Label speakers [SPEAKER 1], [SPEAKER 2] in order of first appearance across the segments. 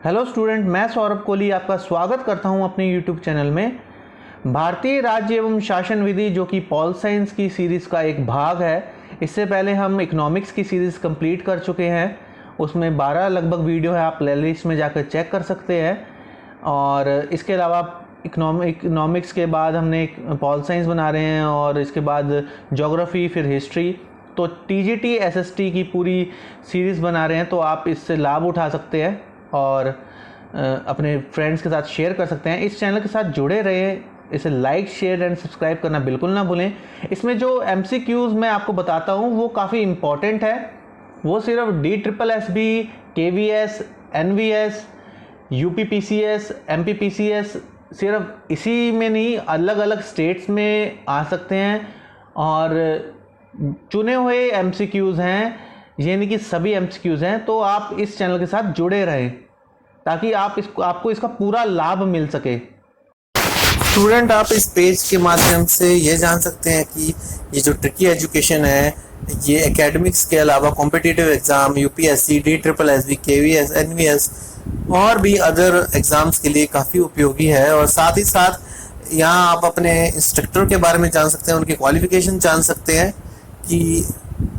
[SPEAKER 1] Hello student, मैं सौरभ कोहली आपका स्वागत करता हूं अपने यूट्यूब चैनल में। भारतीय राज्य एवं शासन विधि जो कि पॉल साइंस की सीरीज़ का एक भाग है। इससे पहले हम इकोनॉमिक्स की सीरीज़ कंप्लीट कर चुके हैं। उसमें 12 लगभग वीडियो है, आप प्लेलिस्ट में जाकर चेक कर सकते हैं। और इसके अलावा इकोनॉमिक्स के बाद हमने पॉल साइंस बना रहे हैं और इसके बाद ज्योग्राफी, फिर हिस्ट्री। तो टीजीटी एसएसटी की पूरी सीरीज़ बना रहे हैं, तो आप इससे लाभ उठा सकते हैं और अपने फ्रेंड्स के साथ शेयर कर सकते हैं। इस चैनल के साथ जुड़े रहें, इसे लाइक, शेयर एंड सब्सक्राइब करना बिल्कुल ना भूलें। इसमें जो एमसीक्यूज़ मैं आपको बताता हूँ वो काफ़ी इम्पॉर्टेंट है। वो सिर्फ DSSB, KVS, NVS, UPPCS, MPPCS सिर्फ इसी में नहीं, अलग अलग स्टेट्स में आ सकते हैं। और चुने हुए एमसीक्यूज़ हैं, यानी कि सभी एमसीक्यूज़ हैं। तो आप इस चैनल के साथ जुड़े रहें ताकि आपको इसका पूरा लाभ मिल सके।
[SPEAKER 2] स्टूडेंट, आप इस पेज के माध्यम से ये जान सकते हैं कि ये जो ट्रिकी एजुकेशन है ये एकेडमिक्स के अलावा competitive exam, UPSC, DSSB, KVS, NVS और भी अदर एग्ज़ाम्स के लिए काफ़ी उपयोगी है। और साथ ही साथ यहाँ आप अपने इंस्ट्रक्टर के बारे में जान सकते हैं, उनकी क्वालिफ़िकेशन जान सकते हैं कि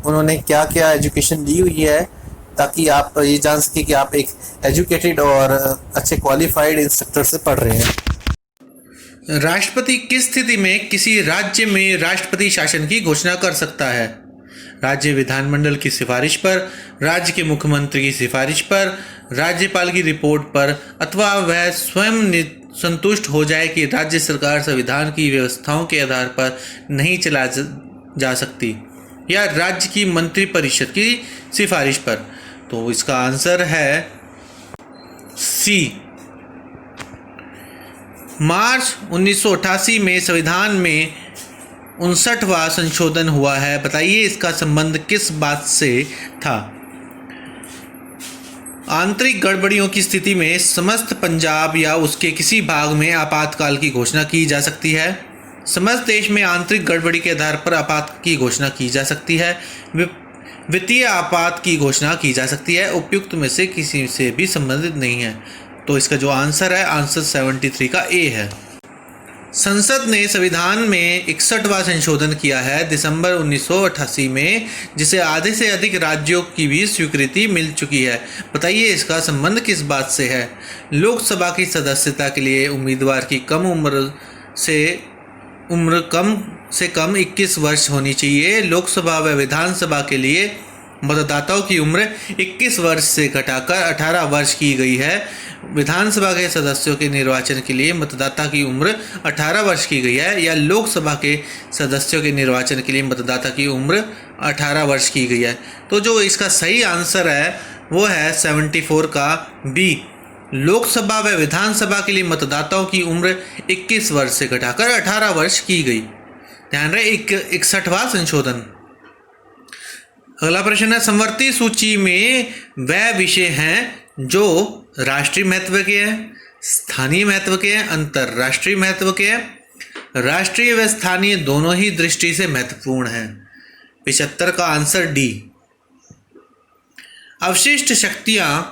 [SPEAKER 2] उन्होंने क्या क्या एजुकेशन ली हुई है, ताकि आप ये जान सकें कि आप एक एजुकेटेड और अच्छे क्वालिफाइड इंस्ट्रक्टर से पढ़ रहे हैं।
[SPEAKER 3] राष्ट्रपति किस स्थिति में किसी राज्य में राष्ट्रपति शासन की घोषणा कर सकता है? राज्य विधानमंडल की सिफारिश पर, राज्य के मुख्यमंत्री की सिफारिश पर, राज्यपाल की रिपोर्ट पर, अथवा वह स्वयं संतुष्ट हो जाए कि राज्य सरकार संविधान की व्यवस्थाओं के आधार पर नहीं चला जा सकती, या राज्य की मंत्रिपरिषद की सिफारिश पर। तो इसका आंसर है सी। मार्च 1988 में संविधान में 59वां संशोधन हुआ है। बताइए इसका संबंध किस बात से था? आंतरिक गड़बड़ियों की स्थिति में समस्त पंजाब या उसके किसी भाग में आपातकाल की घोषणा की जा सकती है। समस्त देश में आंतरिक गड़बड़ी के आधार पर आपात की घोषणा की जा सकती है। वित्तीय आपात की घोषणा की जा सकती है। उपयुक्त में से किसी से भी संबंधित नहीं है। तो इसका जो आंसर है, आंसर 73 का ए है। संसद ने संविधान में 61वां संशोधन किया है दिसंबर 1988 में, जिसे आधे से अधिक राज्यों की भी स्वीकृति मिल चुकी है। बताइए इसका संबंध किस बात से है? लोकसभा की सदस्यता के लिए उम्मीदवार की उम्र कम से कम 21 वर्ष होनी चाहिए। लोकसभा व विधानसभा के लिए मतदाताओं की उम्र 21 वर्ष से घटाकर 18 वर्ष की गई है। विधानसभा के सदस्यों के निर्वाचन के लिए मतदाता की उम्र 18 वर्ष की गई है, या लोकसभा के सदस्यों के निर्वाचन के लिए मतदाता की उम्र 18 वर्ष की गई है। तो जो इसका सही आंसर है वो है 74 का बी। लोकसभा व विधानसभा के लिए मतदाताओं की उम्र 21 वर्ष से घटाकर 18 वर्ष की गई। ध्यान रहे, 61वां संशोधन। अगला प्रश्न है, समवर्ती सूची में वह विषय हैं जो राष्ट्रीय महत्व के हैं, स्थानीय महत्व के हैं, अंतर्राष्ट्रीय महत्व के हैं, राष्ट्रीय व स्थानीय दोनों ही दृष्टि से महत्वपूर्ण हैं। 75 का आंसर डी। अवशिष्ट शक्तियां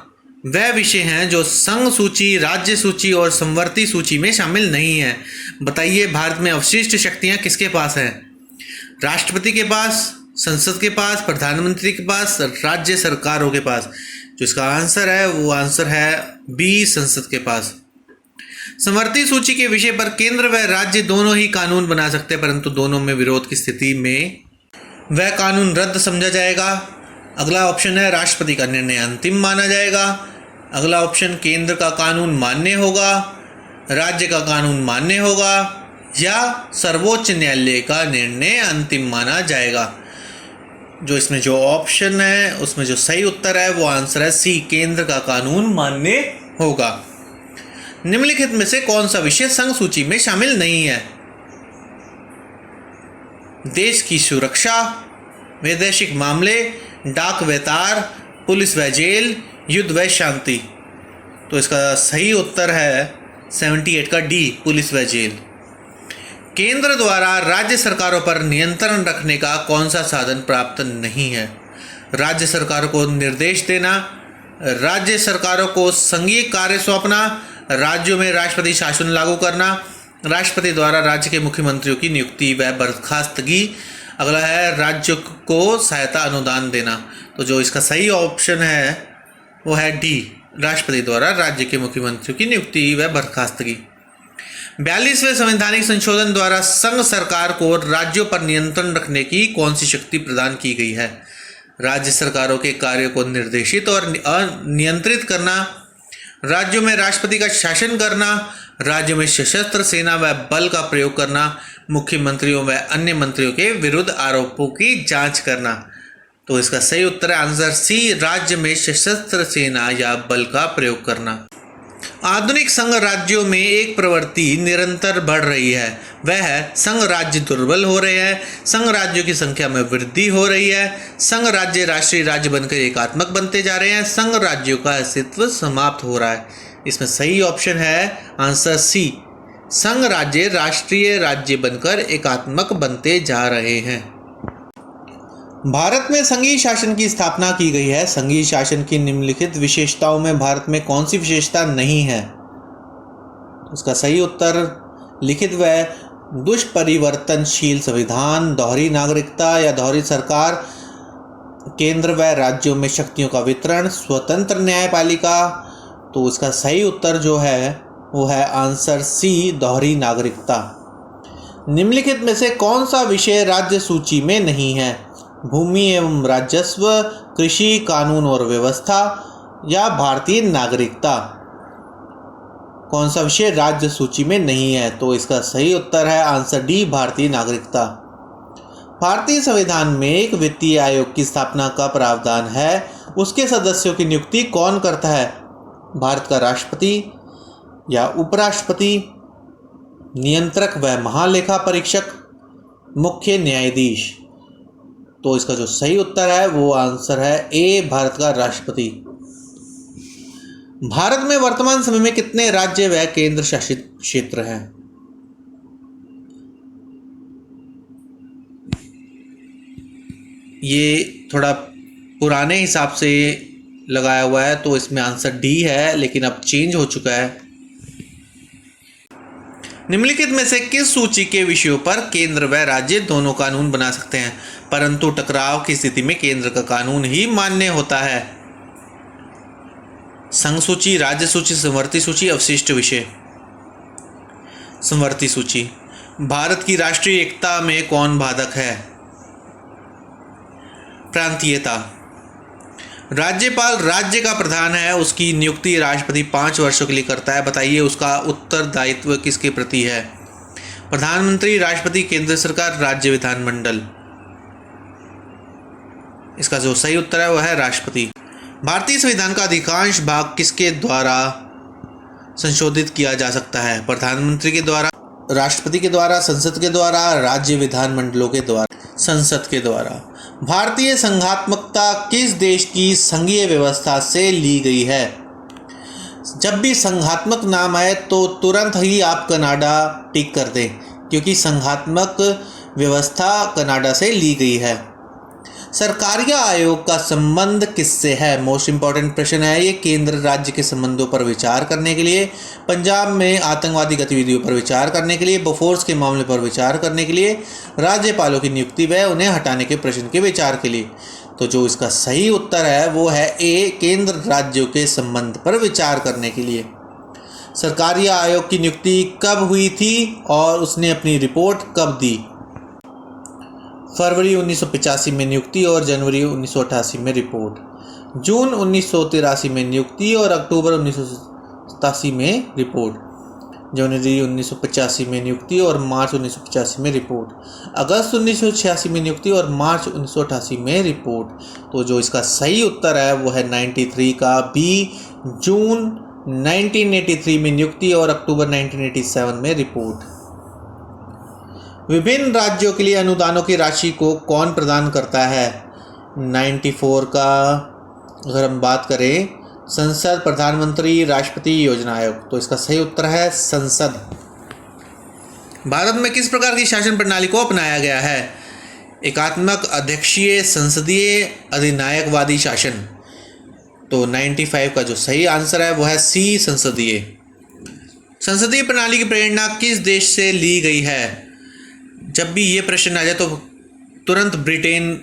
[SPEAKER 3] वह विषय हैं जो संघ सूची, राज्य सूची और समवर्ती सूची में शामिल नहीं है। बताइए भारत में अवशिष्ट शक्तियां किसके पास हैं? राष्ट्रपति के पास, संसद के पास, प्रधानमंत्री के पास, राज्य सरकारों के पास। जो इसका आंसर है वो आंसर है बी, संसद के पास। समवर्ती सूची के विषय पर केंद्र व राज्य दोनों ही कानून बना सकते हैं, परंतु दोनों में विरोध की स्थिति में वह कानून रद्द समझा जाएगा। अगला ऑप्शन है राष्ट्रपति का निर्णय अंतिम माना जाएगा। अगला ऑप्शन केंद्र का कानून मान्य होगा, राज्य का कानून मान्य होगा, या सर्वोच्च न्यायालय का निर्णय अंतिम माना जाएगा। जो इसमें जो ऑप्शन है उसमें जो सही उत्तर है वो आंसर है सी, केंद्र का कानून मान्य होगा। निम्नलिखित में से कौन सा विषय संघ सूची में शामिल नहीं है? देश की सुरक्षा, वैदेशिक मामले, डाक व तार, पुलिस व जेल, युद्ध व शांति। तो इसका सही उत्तर है 78 का डी, पुलिस व जेल। केंद्र द्वारा राज्य सरकारों पर नियंत्रण रखने का कौन सा साधन प्राप्त नहीं है? राज्य सरकार को निर्देश देना, राज्य सरकारों को संघीय कार्य सौंपना, राज्यों में राष्ट्रपति शासन लागू करना, राष्ट्रपति द्वारा राज्य के मुख्यमंत्रियों की नियुक्ति व बर्खास्तगी। अगला है राज्य को सहायता अनुदान देना। तो जो इसका सही ऑप्शन है वो है डी, राष्ट्रपति द्वारा राज्य के मुख्यमंत्रियों की नियुक्ति व बर्खास्तगी। 42वें संवैधानिक संशोधन द्वारा संघ सरकार को राज्यों पर नियंत्रण रखने की कौन सी शक्ति प्रदान की गई है? राज्य सरकारों के कार्यों को निर्देशित और नियंत्रित करना, राज्यों में राष्ट्रपति का शासन करना, राज्यों में सशस्त्र सेना व बल का प्रयोग करना, मुख्यमंत्रियों व अन्य मंत्रियों के विरुद्ध आरोपों की जांच करना। तो इसका सही उत्तर है आंसर सी, राज्य में सशस्त्र सेना या बल का प्रयोग करना। आधुनिक संघ राज्यों में एक प्रवृत्ति निरंतर बढ़ रही है, वह है संघ राज्य दुर्बल हो रहे हैं, संघ राज्यों की संख्या में वृद्धि हो रही है, संघ राज्य राष्ट्रीय राज्य बनकर एकात्मक बनते जा रहे हैं, संघ राज्यों का अस्तित्व समाप्त हो रहा है। इसमें सही ऑप्शन है आंसर सी, संघ राज्य राष्ट्रीय राज्य बनकर एकात्मक बनते जा रहे हैं। भारत में संघीय शासन की स्थापना की गई है। संघीय शासन की निम्नलिखित विशेषताओं में भारत में कौन सी विशेषता नहीं है? उसका सही उत्तर लिखित व दुष्परिवर्तनशील संविधान, दोहरी नागरिकता या दोहरी सरकार, केंद्र व राज्यों में शक्तियों का वितरण, स्वतंत्र न्यायपालिका। तो उसका सही उत्तर जो है वो है आंसर सी, दोहरी नागरिकता। निम्नलिखित में से कौन सा विषय राज्य सूची में नहीं है? भूमि एवं राजस्व, कृषि, कानून और व्यवस्था या भारतीय नागरिकता। कौन सा विषय राज्य सूची में नहीं है? तो इसका सही उत्तर है आंसर डी, भारतीय नागरिकता। भारतीय संविधान में एक वित्तीय आयोग की स्थापना का प्रावधान है, उसके सदस्यों की नियुक्ति कौन करता है? भारत का राष्ट्रपति या उपराष्ट्रपति, नियंत्रक व महालेखा परीक्षक, मुख्य न्यायाधीश। तो इसका जो सही उत्तर है वो आंसर है ए, भारत का राष्ट्रपति। भारत में वर्तमान समय में कितने राज्य व केंद्र शासित क्षेत्र हैं? ये थोड़ा पुराने हिसाब से लगाया हुआ है तो इसमें आंसर डी है, लेकिन अब चेंज हो चुका है। निम्नलिखित में से किस सूची के विषयों पर केंद्र व राज्य दोनों कानून बना सकते हैं, परंतु टकराव की स्थिति में केंद्र का कानून ही मान्य होता है? संघ सूची, राज्य सूची, संवर्ती सूची, अवशिष्ट विषय। संवर्ती सूची। भारत की राष्ट्रीय एकता में कौन बाधक है? प्रांतीयता। राज्यपाल राज्य का प्रधान है, उसकी नियुक्ति राष्ट्रपति 5 वर्षों के लिए करता है। बताइए उसका उत्तरदायित्व किसके प्रति है? प्रधानमंत्री, राष्ट्रपति, केंद्र सरकार, राज्य विधानमंडल। इसका जो सही उत्तर है वह है राष्ट्रपति। भारतीय संविधान का अधिकांश भाग किसके द्वारा संशोधित किया जा सकता है? प्रधानमंत्री के द्वारा, राष्ट्रपति के द्वारा, संसद के द्वारा, राज्य विधानमंडलों के द्वारा। संसद के द्वारा। भारतीय संघात्मकता किस देश की संघीय व्यवस्था से ली गई है? जब भी संघात्मक नाम आए तो तुरंत ही आप कनाडा टिक कर दें, क्योंकि संघात्मक व्यवस्था कनाडा से ली गई है। सरकारिया आयोग का संबंध किससे है? मोस्ट इंपॉर्टेंट प्रश्न है ये। केंद्र राज्य के संबंधों पर विचार करने के लिए, पंजाब में आतंकवादी गतिविधियों पर विचार करने के लिए, बोफोर्स के मामले पर विचार करने के लिए, राज्यपालों की नियुक्ति व उन्हें हटाने के प्रश्न के विचार के लिए। तो जो इसका सही उत्तर है वो है ए, केंद्र राज्यों के संबंध पर विचार करने के लिए। सरकारिया आयोग की नियुक्ति कब हुई थी और उसने अपनी रिपोर्ट कब दी? फरवरी 1985 में नियुक्ति और जनवरी 1988 में रिपोर्ट। जून 1983 में नियुक्ति और अक्टूबर 1987 में रिपोर्ट। जनवरी 1985 में नियुक्ति और मार्च 1985 में रिपोर्ट। अगस्त 1986 में नियुक्ति और मार्च 1988 में रिपोर्ट। तो जो इसका सही उत्तर है वो है 93 का बी, जून 1983 में नियुक्ति और अक्टूबर 1987 में रिपोर्ट। विभिन्न राज्यों के लिए अनुदानों की राशि को कौन प्रदान करता है? 94 का अगर हम बात करें, संसद, प्रधानमंत्री, राष्ट्रपति, योजना आयोग। तो इसका सही उत्तर है संसद। भारत में किस प्रकार की शासन प्रणाली को अपनाया गया है? एकात्मक, अध्यक्षीय, संसदीय, अधिनायकवादी शासन। तो 95 का जो सही आंसर है वो है सी, संसदीय। संसदीय प्रणाली की प्रेरणा किस देश से ली गई है? जब भी ये प्रश्न आ जाए तो तुरंत ब्रिटेन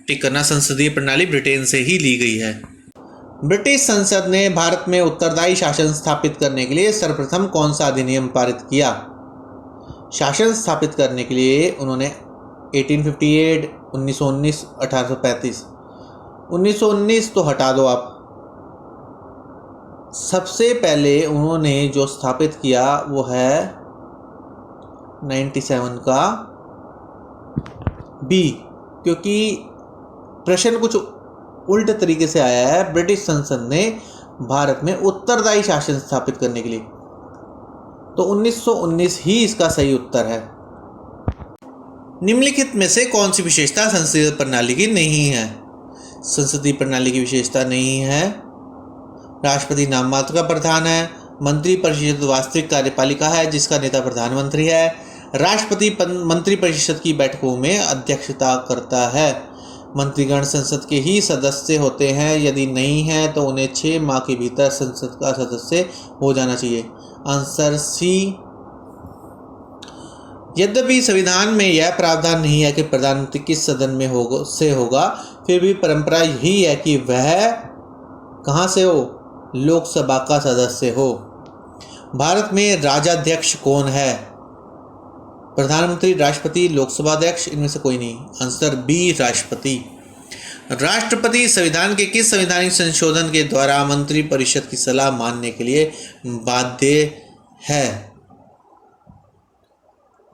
[SPEAKER 3] टिक करना, संसदीय प्रणाली ब्रिटेन से ही ली गई है। ब्रिटिश संसद ने भारत में उत्तरदायी शासन स्थापित करने के लिए सर्वप्रथम कौन सा अधिनियम पारित किया? शासन स्थापित करने के लिए उन्होंने 1858, 1919, 1835। 1919 तो हटा दो आप। सबसे पहले उन्होंने जो स्थापित किया वो है 97 का बी, क्योंकि प्रश्न कुछ उल्टे तरीके से आया है। ब्रिटिश संसद ने भारत में उत्तरदायी शासन स्थापित करने के लिए, तो 1919 ही इसका सही उत्तर है। निम्नलिखित में से कौन सी विशेषता संसदीय प्रणाली की नहीं है? संसदीय प्रणाली की विशेषता नहीं है। राष्ट्रपति नाम मात्र का प्रधान है। मंत्रिपरिषद वास्तविक कार्यपालिका है जिसका नेता प्रधानमंत्री है। राष्ट्रपति मंत्रिपरिषद की बैठकों में अध्यक्षता करता है। मंत्रीगण संसद के ही सदस्य होते हैं, यदि नहीं है तो उन्हें 6 माह के भीतर संसद का सदस्य हो जाना चाहिए। Answer C. यद्यपि संविधान में यह प्रावधान नहीं है कि प्रधानमंत्री किस सदन में होगा, फिर भी परंपरा यही है कि वह कहाँ से हो? लोकसभा का सदस्य हो। भारत में राजाध्यक्ष कौन है? प्रधानमंत्री, राष्ट्रपति, लोकसभा अध्यक्ष, इनमें से कोई नहीं। आंसर बी, राष्ट्रपति। राष्ट्रपति संविधान के किस संवैधानिक संशोधन के द्वारा मंत्रिपरिषद की सलाह मानने के लिए बाध्य है?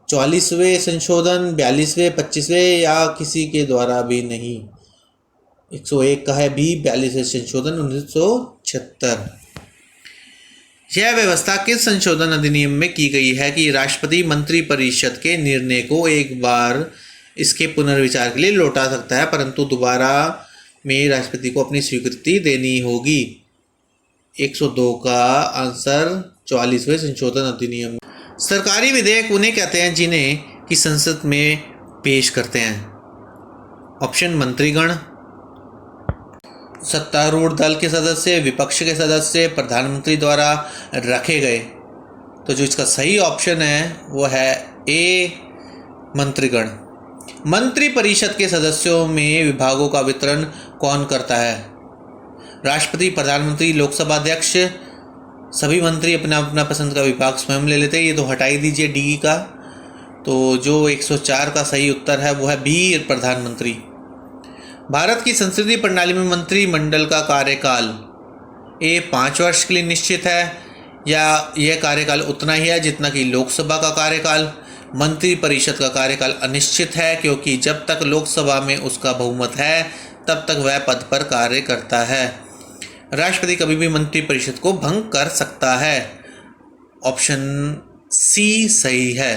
[SPEAKER 3] 44वें संशोधन, 42वें, 25वें या किसी के द्वारा भी नहीं? 101 का है बी, 42वें संशोधन 1976। यह व्यवस्था किस संशोधन अधिनियम में की गई है कि राष्ट्रपति मंत्रिपरिषद के निर्णय को एक बार इसके पुनर्विचार के लिए लौटा सकता है, परंतु दोबारा में राष्ट्रपति को अपनी स्वीकृति देनी होगी? 102 का आंसर 44वें संशोधन अधिनियम। सरकारी विधेयक उन्हें कहते हैं जिन्हें कि संसद में पेश करते हैं। ऑप्शन मंत्रीगण, सत्तारूढ़ दल के सदस्य, विपक्ष के सदस्य, प्रधानमंत्री द्वारा रखे गए। तो जो इसका सही ऑप्शन है वो है ए, मंत्रीगण। मंत्रिपरिषद के सदस्यों में विभागों का वितरण कौन करता है? राष्ट्रपति, प्रधानमंत्री, लोकसभा अध्यक्ष। सभी मंत्री अपना अपना पसंद का विभाग स्वयं ले लेते हैं। ये तो हटा ही दीजिए डी का। तो जो 104 का सही उत्तर है वो है बी, प्रधानमंत्री। भारत की संसदीय प्रणाली में मंत्रिमंडल का कार्यकाल ए 5 वर्ष के लिए निश्चित है, या यह कार्यकाल उतना ही है जितना कि लोकसभा का कार्यकाल। मंत्रिपरिषद का कार्यकाल अनिश्चित है, क्योंकि जब तक लोकसभा में उसका बहुमत है तब तक वह पद पर कार्य करता है। राष्ट्रपति कभी भी मंत्रिपरिषद को भंग कर सकता है। ऑप्शन सी सही है।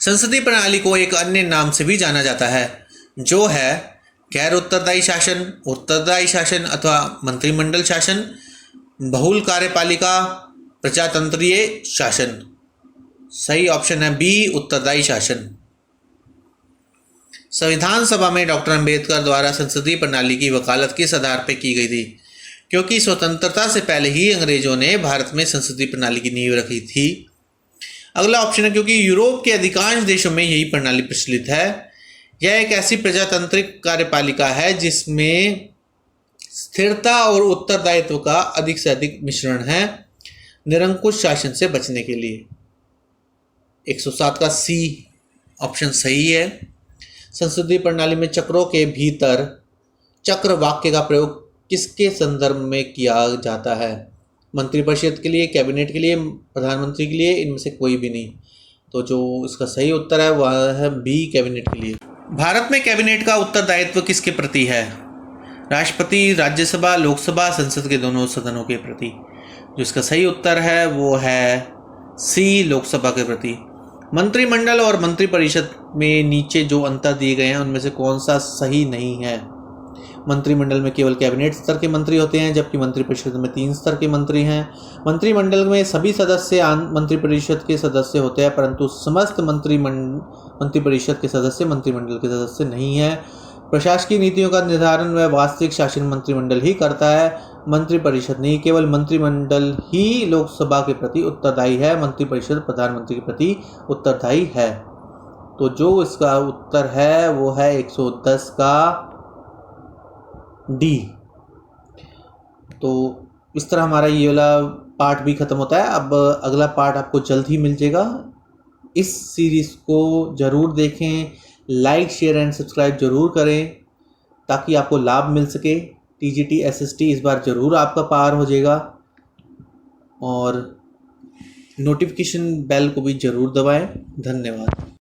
[SPEAKER 3] संसदीय प्रणाली को एक अन्य नाम से भी जाना जाता है, जो है गैर उत्तरदायी शासन, उत्तरदायी शासन अथवा मंत्रिमंडल शासन, बहुल कार्यपालिका, प्रजातंत्रीय शासन। सही ऑप्शन है बी, उत्तरदायी शासन। संविधान सभा में डॉक्टर अंबेडकर द्वारा संसदीय प्रणाली की वकालत किस आधार पर की गई थी? क्योंकि स्वतंत्रता से पहले ही अंग्रेजों ने भारत में संसदीय प्रणाली की नींव रखी थी। अगला ऑप्शन है क्योंकि यूरोप के अधिकांश देशों में यही प्रणाली प्रचलित है। यह एक ऐसी प्रजातांत्रिक कार्यपालिका है जिसमें स्थिरता और उत्तरदायित्व का अधिक से अधिक मिश्रण है, निरंकुश शासन से बचने के लिए। 107 का सी ऑप्शन सही है। संसदीय प्रणाली में चक्रों के भीतर चक्र वाक्य का प्रयोग किसके संदर्भ में किया जाता है? मंत्रिपरिषद के लिए, कैबिनेट के लिए, प्रधानमंत्री के लिए, इनमें से कोई भी नहीं। तो जो इसका सही उत्तर है वह है बी, कैबिनेट के लिए। भारत में कैबिनेट का उत्तरदायित्व किसके प्रति है? राष्ट्रपति, राज्यसभा, लोकसभा, संसद के दोनों सदनों के प्रति। जो इसका सही उत्तर है वो है सी, लोकसभा के प्रति। मंत्रिमंडल और मंत्रिपरिषद में नीचे जो अंतर दिए गए हैं उनमें से कौन सा सही नहीं है? मंत्रिमंडल में केवल कैबिनेट स्तर के मंत्री होते हैं, जबकि मंत्रिपरिषद में 3 स्तर के मंत्री हैं। मंत्रिमंडल में सभी सदस्य मंत्रिपरिषद के सदस्य होते हैं, परंतु समस्त मंत्रिपरिषद के सदस्य मंत्रिमंडल के सदस्य नहीं हैं।
[SPEAKER 1] प्रशासकीय नीतियों का निर्धारण व वास्तविक शासन मंत्रिमंडल ही करता है, मंत्रिपरिषद नहीं। केवल मंत्रिमंडल ही लोकसभा के प्रति उत्तरदायी है, मंत्रिपरिषद प्रधानमंत्री के प्रति उत्तरदायी है। तो जो इसका उत्तर है वो है 110 का डी। तो इस तरह हमारा ये वाला पार्ट भी ख़त्म होता है। अब अगला पार्ट आपको जल्द ही मिल जाएगा। इस सीरीज़ को ज़रूर देखें, लाइक शेयर एंड सब्सक्राइब ज़रूर करें ताकि आपको लाभ मिल सके। TGT SST इस बार ज़रूर आपका पार हो जाएगा और नोटिफिकेशन बेल को भी ज़रूर दबाएं। धन्यवाद।